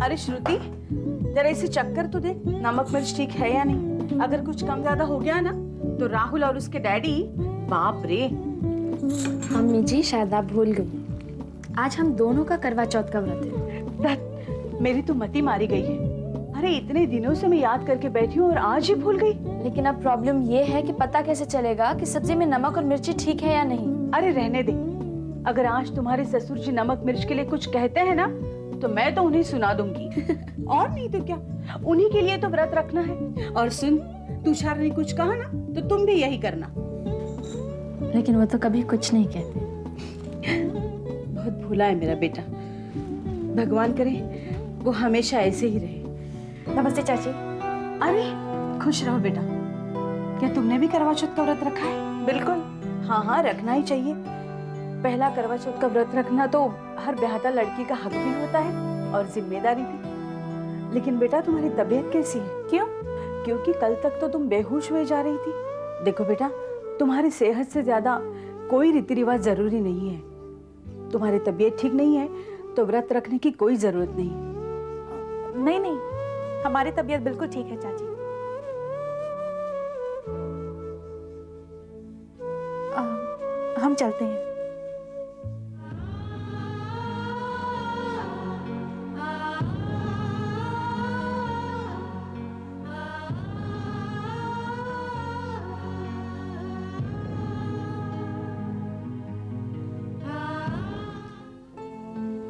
अरे श्रुति, जरा इसे चक्कर तो देख, नमक मिर्च ठीक है या नहीं। अगर कुछ कम ज्यादा हो गया ना तो राहुल और उसके डैडी, बाप रे। मम्मी जी शायद आप भूल गई, आज हम दोनों का करवा चौथ का व्रत है। मेरी तो मति मारी गई है। अरे इतने दिनों से मैं याद करके बैठी हूँ और आज ही भूल गई। लेकिन अब प्रॉब्लम ये है कि पता कैसे चलेगा कि सब्जी में नमक और मिर्ची ठीक है या नहीं। अरे रहने दे, अगर आज तुम्हारे ससुर जी नमक मिर्च के लिए कुछ कहते हैं ना तो मैं तो उन्हें सुना दूंगी। और नहीं तो क्या, उन्हीं के लिए तो व्रत रखना है। और सुन, तुषार ने कुछ कहा ना तो तुम भी यही करना। लेकिन वो तो कभी कुछ नहीं कहते। बहुत भोला है मेरा बेटा, भगवान करे वो हमेशा ऐसे ही रहे। नमस्ते चाची। अरे खुश रहो बेटा। क्या तुमने भी करवा चौथ का व्रत रखा है? बिल्कुल। हाँ हाँ, रखना ही चाहिए। पहला करवा चौथ का व्रत रखना तो हर ब्याहता लड़की का हक भी होता है और जिम्मेदारी भी। लेकिन बेटा तुम्हारी तबीयत कैसी है? क्यों? क्योंकि कल तक तो तुम बेहोश हुए जा रही थी। देखो बेटा, तुम्हारी सेहत से ज्यादा कोई रीति रिवाज जरूरी नहीं है। तुम्हारी तबीयत ठीक नहीं है तो व्रत रखने की कोई जरूरत नहीं। नहीं नहीं, हमारी तबीयत बिल्कुल ठीक है चाची। हम चलते हैं।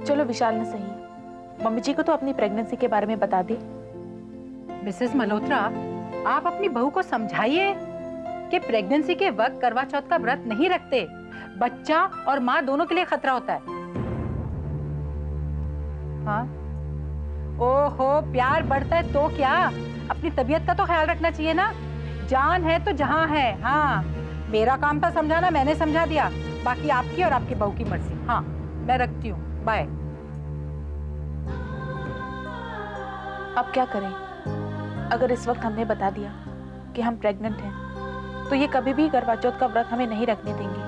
चलो विशाल ने सही, मम्मी जी को तो अपनी प्रेगनेंसी के बारे में बता दी। मिसेस मल्होत्रा, आप अपनी बहू को समझाइए कि प्रेगनेंसी के वक्त करवा चौथ का व्रत नहीं रखते। बच्चा और माँ दोनों के लिए खतरा होता है। हाँ, ओहो, प्यार बढ़ता है तो क्या, अपनी तबीयत का तो ख्याल रखना चाहिए ना। जान है तो जहां है। हाँ, मेरा काम था समझाना, मैंने समझा दिया। बाकी आपकी और आपकी बहू की मर्जी। हाँ, मैं रखती हूँ, बाय। अब क्या करें? अगर इस वक्त हमने बता दिया कि हम प्रेग्नेंट हैं तो ये कभी भी करवा चौथ का व्रत हमें नहीं रखने देंगे।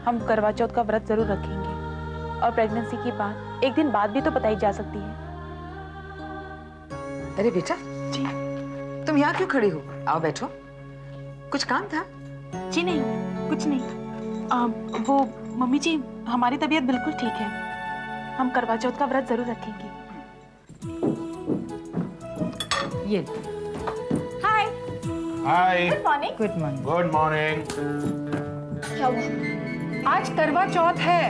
हम करवा चौथ का व्रत जरूर रखेंगे और प्रेगनेंसी की बात एक दिन बाद भी तो बताई जा सकती है। अरे बेटा जी, तुम यहाँ क्यों खड़ी हो? आओ बैठो। कुछ काम था? जी नहीं, कुछ नहीं। वो मम्मी जी, हमारी तबीयत बिल्कुल ठीक है। हम करवा चौथ का व्रत जरूर रखेंगे। ये hi. Hi. Good morning. Good morning. Good morning. क्या हुआ? आज करवा चौथ है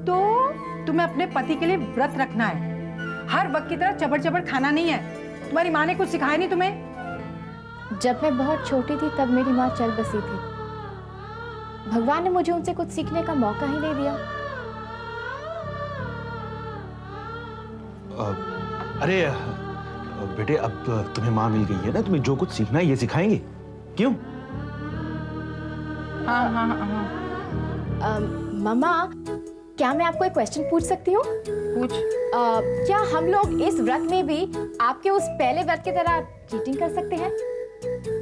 तो तुम्हें अपने पति के लिए व्रत रखना है। हर वक्त की तरह चबड़ चबड़ खाना नहीं है। तुम्हारी माँ ने कुछ सिखाया नहीं तुम्हें? जब मैं बहुत छोटी थी तब मेरी माँ चल बसी थी। भगवान ने मुझे उनसे कुछ सीखने का मौका ही नहीं दिया। अरे बेटे, अब तुम्हें माँ मिल गई है ना, तुम्हें जो कुछ सीखना है ये सिखाएंगे। क्यों? हाँ हाँ हाँ। मामा, क्या मैं आपको एक क्वेश्चन पूछ सकती हूँ? पूछ। क्या हम लोग इस व्रत में भी आपके उस पहले व्रत की तरह चीटिंग कर सकते हैं?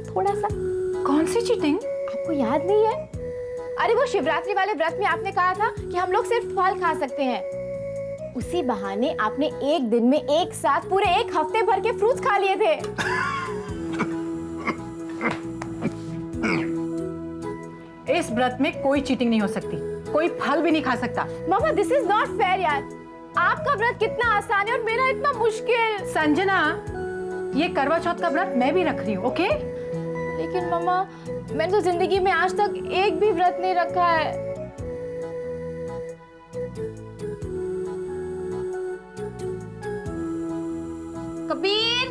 थोड़ा सा। कौन सी चीटिंग? आपको याद नहीं है? अरे वो शिवरात्रि वाले व्रत में आपने कहा था कि हम लोग सिर्फ फल खा सकते हैं। उसी बहाने आपने एक दिन में एक साथ पूरे एक हफ्ते भर के फ्रूट्स खा लिए थे। इस व्रत में कोई चीटिंग नहीं हो सकती, कोई फल भी नहीं खा सकता। मामा, दिस इज नॉट फेयर यार। आपका व्रत कितना आसान है और मेरा इतना मुश्किल। संजना, ये करवा चौथ का व्रत मैं भी रख रही हूँ, ओके? लेकिन मामा, मैंने तो जिंदगी में आज तक एक भी व्रत नहीं रखा है। कबीर,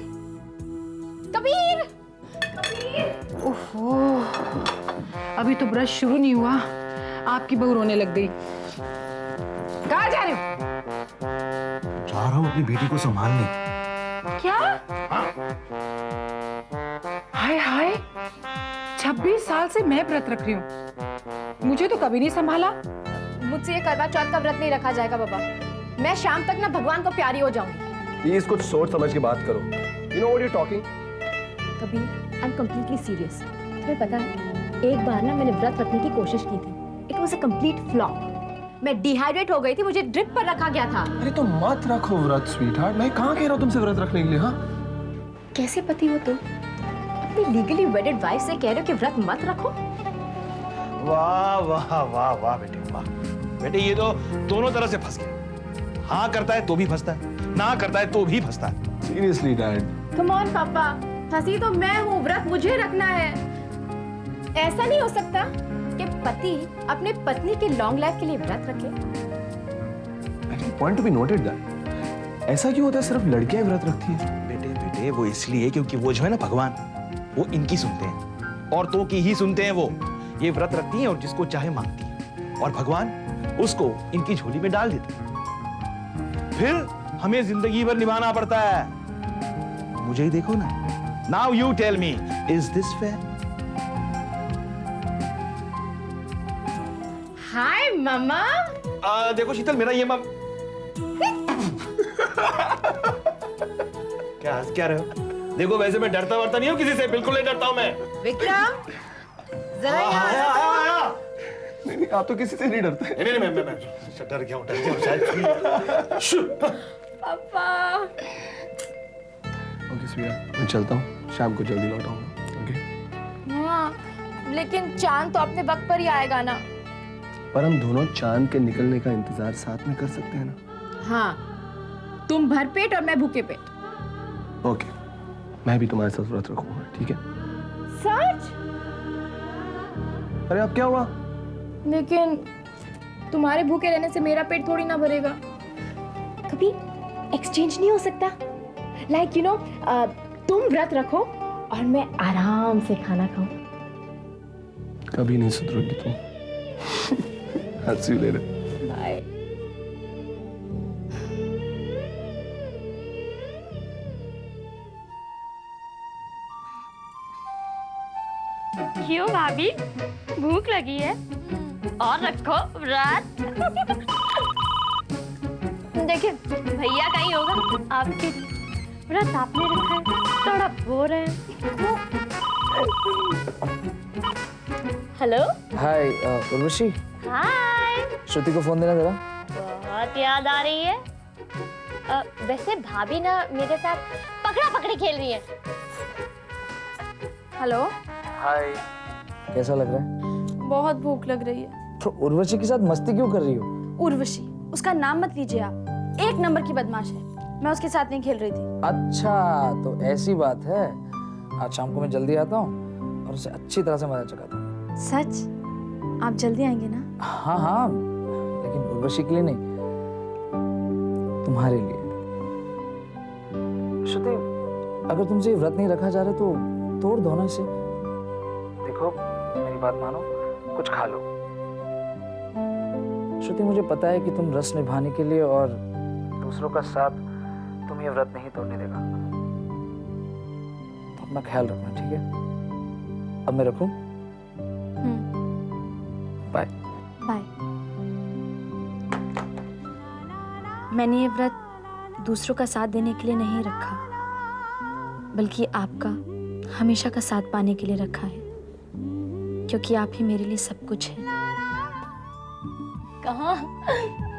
कबीर, कबीर। ओहो, अभी तो ब्रश शुरू नहीं हुआ, आपकी बहू रोने लग गई। कहाँ जा रहे हो? जा रहा हूँ अपनी बेटी को संभालने। क्या? हाय हाय, 26 साल से मैं व्रत रख रही हूँ, मुझे तो कभी नहीं संभाला। मुझसे ये करवा चौथ का व्रत नहीं रखा जाएगा बाबा। मैं शाम तक ना भगवान को प्यारी हो जाऊंगी। प्लीज कुछ सोच समझ के बात करो। You know what you talking? Kabir, I am completely serious. तुम्हें पता है, एक बार ना मैंने व्रत रखने की कोशिश की थी। It was a complete flop. मैं डिहाइड्रेट हो गई थी, मुझे ड्रिप पर रखा गया था। अरे तो मत रखो व्रत स्वीटहार्ट, मैं कहाँ कह रहा हूँ तुमसे व्रत रखने के लिए। हाँ कैसे पति हो तुम? अपनी लीगली वेडेड वाइफ से कह रहे हो कि व्रत मत रखो? वाह वाह वाह वाह बेटे वाह। बेटे ये तो दोनों तरह से फंस गया। हाँ करता है तो भी फंसता है, ना करता है तो भी फंसता है। Seriously dad. कम ऑन पापा, फंसी तो मैं हूँ, व्रत मुझे रखना है। ऐसा नहीं हो सकता कि पति अपने पत्नी के लॉन्ग लाइफ के लिए व्रत रखे। Point to be noted that. ऐसा क्यों होता है सिर्फ लड़कियां व्रत रखती हैं? बेटे बेटे वो इसलिए क्योंकि वो जो है ना भगवान, वो इनकी सुनते हैं, औरतों की ही सुनते हैं। वो ये व्रत रखती हैं और जिसको चाहे मांगती हैं, और भगवान उसको इनकी झोली में डाल देते हैं। फिर हमें जिंदगी भर निभाना पड़ता है। मुझे ही देखो ना। Now you tell me, is this fair? Hi मम्मा। देखो शीतल, मेरा ये क्या रहे हो? देखो वैसे मैं डरता वरता नहीं हूँ किसी से, बिल्कुल नहीं डरता हूँ मैं। विक्रम, जरा यहाँ आया। नहीं आप तो किसी से नहीं डरते। नहीं मैं डर गया हूँ शायद। पापा। ओके स्वीटहार्ट, मैं चलता हूँ, शाम को जल्दी लौट आऊंगा। ओके। हाँ, लेकिन चांद तो अपने वक्त पर ही आएगा ना। पर हम दोनों चांद के निकलने का इंतजार साथ में कर सकते हैं ना? हाँ, तुम भर पेट और मैं भूखे पेट। ओके, मैं भी तुम्हारे साथ व्रत रखूंगा, ठीक है? सच? अरे अब क्या हुआ? लेकिन तुम्हारे भूखे रहने से मेरा पेट थोड़ी ना भरेगा। कभी एक्सचेंज नहीं हो सकता? लाइक यू नो, तुम व्रत रखो और मैं आराम से खाना खाऊं। कभी नहीं सुधरोगी तुम। I'll see you later. Bye. क्यों भाभी, भूख लगी है? और रखो व्रत। देखिए भैया का ही होगा, आपके व्रत आपने रखा है, थोड़ा बोर है। हेलो। हाय उर्वशी, हाय। श्रुति को फोन देना जरा। बहुत याद आ रही है। वैसे भाभी ना मेरे साथ पकड़ा पकड़ी खेल रही है। हेलो। हाय, कैसा लग रहा है? बहुत भूख लग रही है। तो उर्वशी के साथ मस्ती क्यों कर रही हो? उर्वशी, उसका नाम मत लीजिए आप, एक नंबर की बदमाश है। मैं उसके साथ नहीं खेल रही थी। अच्छा तो ऐसी बात है। आज शाम को मैं जल्दी आता हूँ और उसे अच्छी तरह से मजा चखाता हूँ। सच? आप जल्दी आएंगे ना? हाँ हाँ, लेकिन उर्वशी के लिए नहीं, तुम्हारे लिए। श्रुति, अगर तुमसे ये व्रत नहीं रखा जा रहा तो तोड़ दो ना इसे। देखो मेरी बात मानो, कुछ खा लो। श्रुति, मुझे पता है कि तुम रस निभाने के लिए और दूसरों का साथ तुम ये व्रत नहीं तोड़ने देगा। तो अपना ख्याल रखना, ठीक है? अब मैं रखूं? बाय। बाय। मैंने ये व्रत दूसरों का साथ देने के लिए नहीं रखा, बल्कि आपका हमेशा का साथ पाने के लिए रखा है, क्योंकि आप ही मेरे लिए सब कुछ हैं। कहा?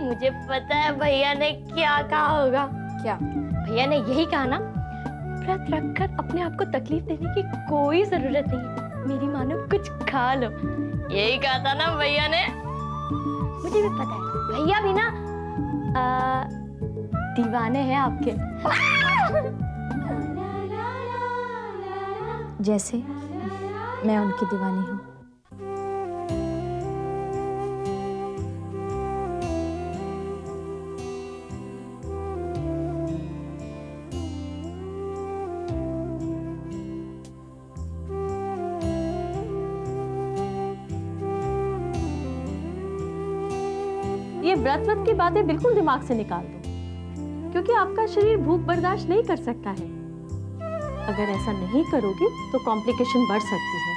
मुझे पता है भैया ने क्या कहा होगा। क्या? भैया ने यही कहा ना, व्रत रखकर अपने आप को तकलीफ देने की कोई जरूरत नहीं, मेरी मानो कुछ खा लो। यही कहा था ना भैया ने। मुझे भी पता है, भैया भी ना दीवाने हैं आपके। जैसे मैं उनकी दीवानी हूँ। ये व्रत की बातें बिल्कुल दिमाग से निकाल दो, क्योंकि आपका शरीर भूख बर्दाश्त नहीं कर सकता है। अगर ऐसा नहीं करोगे तो कॉम्प्लिकेशन बढ़ सकती है।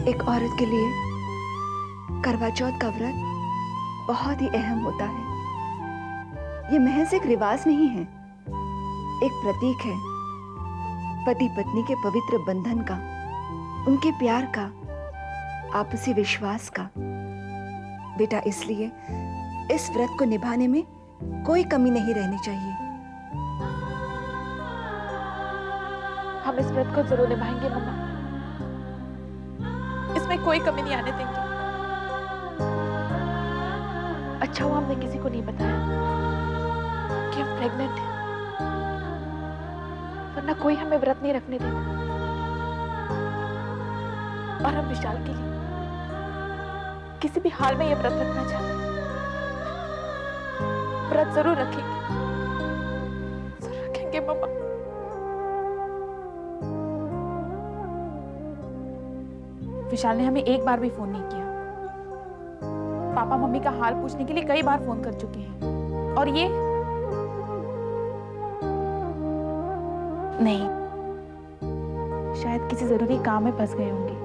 एक औरत के लिए करवा चौथ का व्रत बहुत ही अहम होता है। ये महज एक रिवाज नहीं है, एक प्रतीक है पति पत्नी के पवित्र बंधन का, उनके प्यार का, आपसी विश्वास का। बेटा, इसलिए इस व्रत को निभाने में कोई कमी नहीं रहनी चाहिए। हम इस व्रत को जरूर निभाएंगे मम्मा, इसमें कोई कमी नहीं आने देंगे। अच्छा हुआ हमने किसी को नहीं बताया कि हम प्रेग्नेंट हैं, वरना कोई हमें व्रत नहीं रखने देता। और हम विशाल के लिए किसी भी हाल में ये व्रत रखना चाहते हैं। व्रत जरूर रखेंगे, जरूर रखेंगे मम्मा। विशाल ने हमें एक बार भी फोन नहीं किया। पापा मम्मी का हाल पूछने के लिए कई बार फोन कर चुके हैं, और ये नहीं, शायद किसी जरूरी काम में फंस गए होंगे।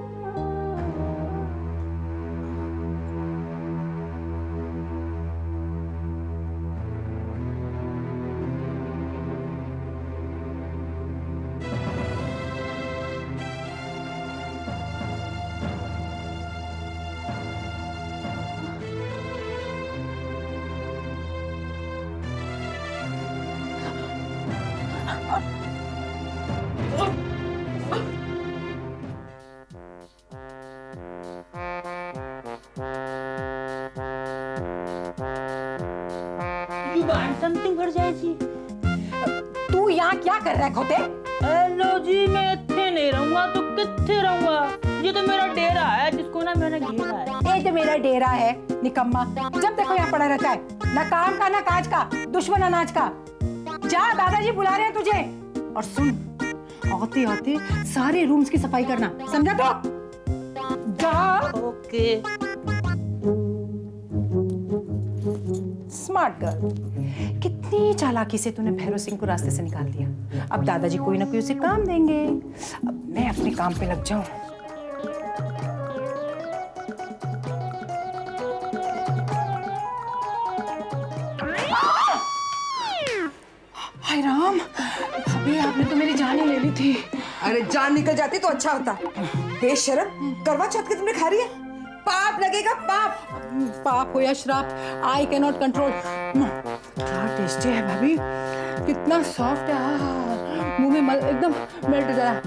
समथिंग कर जाए जी। तू यहाँ क्या कर रहा है खोते? हेलो जी, मैं इत्थे नहीं रहूंगा तो कित्थे रहूंगा? ये तो मेरा डेरा है जिसको ना मैंने घेरा है। ये तो मेरा डेरा है निकम्मा, जब देखो यहाँ पड़ा रहता है, ना काम का ना काज का, दुश्मन अनाज का। जा, दादाजी बुला रहे हैं तुझे। और सुन, आते आते सारे रूम्स की सफाई करना, समझा? तो जा। ओके। स्मार्ट गर्ल, कितनी चालाकी से तूने भैरव सिंह को रास्ते से निकाल दिया। अब दादाजी कोई ना कोई उसे काम देंगे। अब मैं अपने काम पे लग जाऊं। हाय राम, भाभी आपने तो मेरी जान ही ले ली थी। अरे जान निकल जाती तो अच्छा होता। बेशरम, करवा चौथ के तुमने खा रही है, पाप लगेगा पाप। पाप हो या श्राप, आई कैन नॉट कंट्रोल। क्या टेस्टी है भाभी, कितना सॉफ्ट है, मुंह में एकदम मेल्ट हो जाए।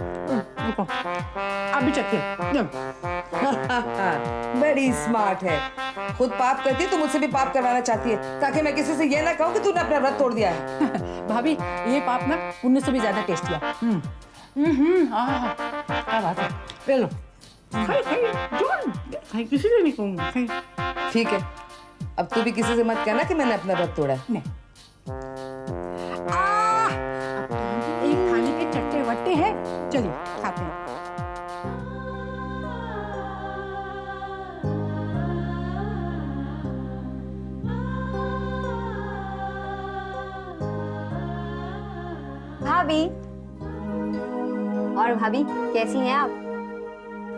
देखो, आप भी चखिए। बड़ी स्मार्ट है, खुद पाप करती है तो मुझसे भी पाप करवाना चाहती है, ताकि मैं किसी से ये ना कहूँ कि तूने अपना व्रत तोड़ दिया है। भाभी, ये पाप ना उनने से भी ज्यादा टेस्टी है। क्या बात है, ले लो। किसी से नहीं कहूँगी। ठीक है, अब तू भी किसी से मत कहना कि मैंने अपना व्रत तोड़ा है। नहीं। एक खाने के चट्टे वट्टे हैं, चलिए खाते हैं। भाभी, और भाभी कैसी हैं आप?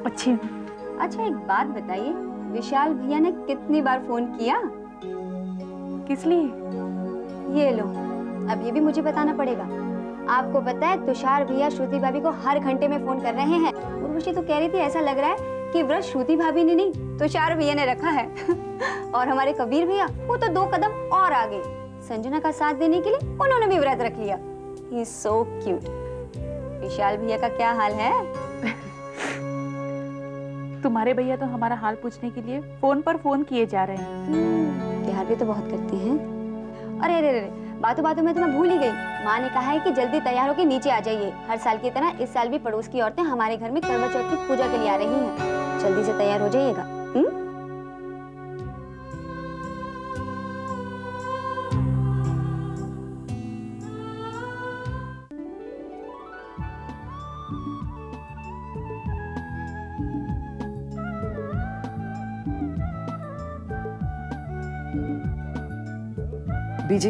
अच्छी है। अच्छा, एक बात बताइए, विशाल भैया ने कितनी बार फोन किया? किस लिए? ये लो, अब ये भी मुझे बताना पड़ेगा। आपको पता है तुषार भैया श्रुति भाभी को हर घंटे में फोन कर रहे हैं। उर्वशी तो कह रही थी ऐसा लग रहा है कि व्रत श्रुति भाभी ने नहीं, तुषार भैया ने रखा है। और हमारे कबीर भैया, वो तो 2 कदम और आगे, संजना का साथ देने के लिए उन्होंने भी व्रत रख लिया। He is so cute. विशाल भैया का क्या हाल है? तुम्हारे भैया तो हमारा हाल पूछने के लिए फोन पर फोन किए जा रहे हैं। प्यार भी तो बहुत करती हैं। अरे अरे अरे, बातों बातों में तो मैं भूल ही गई। माँ ने कहा है कि जल्दी तैयार होकर नीचे आ जाइए। हर साल की तरह इस साल भी पड़ोस की औरतें हमारे घर में करवा चौथ की पूजा के लिए आ रही हैं। जल्दी से तैयार हो जाइएगा। बीजी,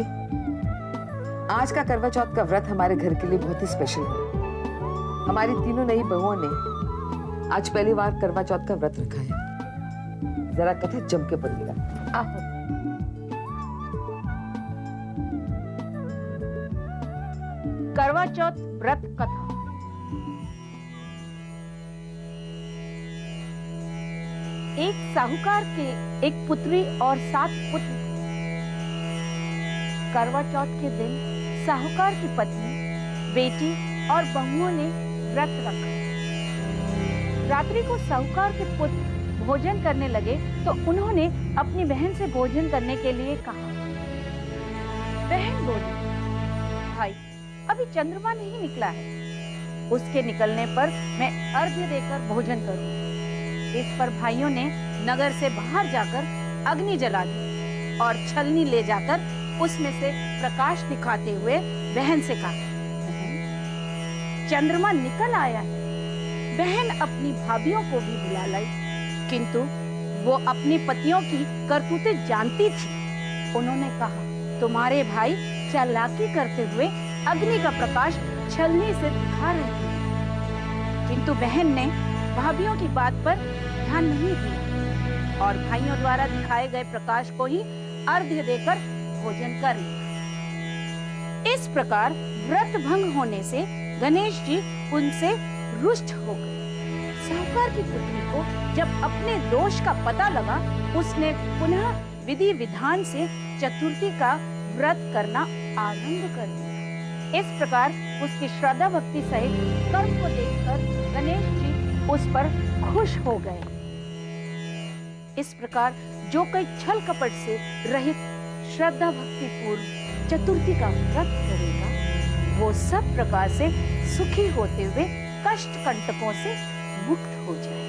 आज का करवा चौथ का व्रत हमारे घर के लिए बहुत ही स्पेशल है। हमारी तीनों नई बहुओं ने आज पहली बार करवा चौथ का व्रत रखा है, जरा कथा जम के पड़ेगा। आहो। करवा चौथ व्रत कथा। एक साहूकार के एक पुत्री और 7 पुत्र थे। करवा चौथ के दिन साहूकार की पत्नी, बेटी और बहुओं ने व्रत रखा। रात्रि को साहूकार के पुत्र भोजन करने लगे तो उन्होंने अपनी बहन से भोजन करने के लिए कहा। बहन बोली, भाई अभी चंद्रमा नहीं निकला है, उसके निकलने पर मैं अर्घ्य देकर भोजन करूं। इस पर भाइयों ने नगर से बाहर जाकर अग्नि जला दी और छलनी ले जाकर उसमें से प्रकाश दिखाते हुए बहन से कहा, चंद्रमा निकल आया है। बहन अपनी भाभियों को भी बुला लाई, किंतु वो अपने पतियों की करतूतें जानती थी। उन्होंने कहा, तुम्हारे भाई चालाकी करते हुए अग्नि का प्रकाश छलनी से दिखा रहे हैं। किंतु बहन ने भाभियों की बात पर ध्यान नहीं दिया और भाइयों द्वारा दिखाए गए प्रकाश को ही अर्घ्य देकर भोजन कर लिया। इस प्रकार व्रत भंग होने से गणेश जी उनसे रुष्ट हो गए। साहूकार की पुत्री को जब अपने दोष का पता लगा, उसने पुनः विधि विधान से चतुर्थी का व्रत करना आरंभ कर दिया। इस प्रकार उसकी श्रद्धा भक्ति सहित कर्म को देखकर गणेश जी उस पर खुश हो गए। इस प्रकार जो कोई छल कपट से रहित श्रद्धा भक्ति पूर्व चतुर्थी का व्रत करेगा, वो सब प्रकार से सुखी होते हुए कष्ट कंटकों से मुक्त हो जाए।